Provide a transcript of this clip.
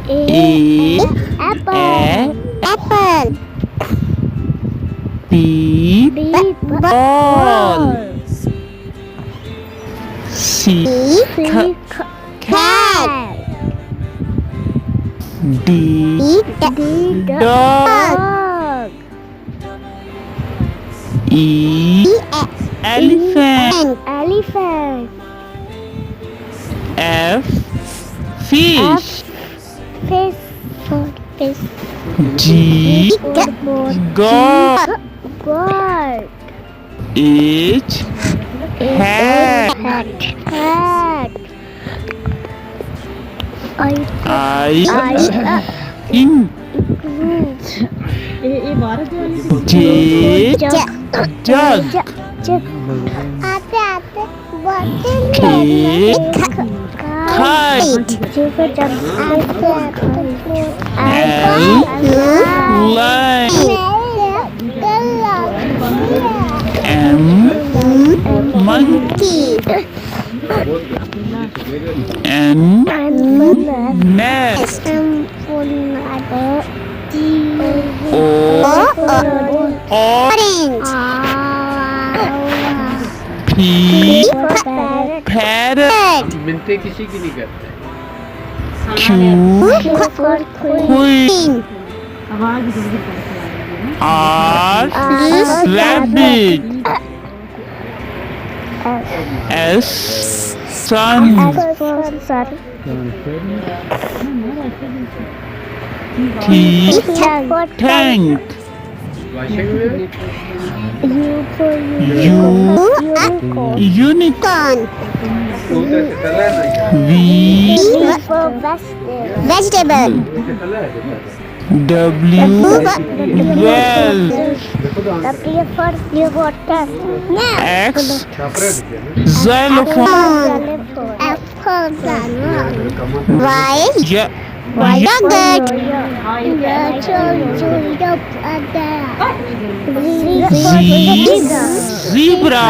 A. Apple. Apple. B. Ball. C. Cat. D. Dog. Dog. E. Elephant. Elephant. F. Fish. Fish. Fish. G. Goat. Goat. H. Hat. Hat. I. In. J. Jug. K. Kite. L. Line. M. Monkey. N. Nest. O. Orange. P. Parrot. मिलते किसी की नहीं करते Q. Queen. R. Rabbit. S. Sun. T. Tank. U. Unicorn. V. Vegetable. W. Well. W for water. X. Xylophone. F for Y. Yogurt. Z. Zebra.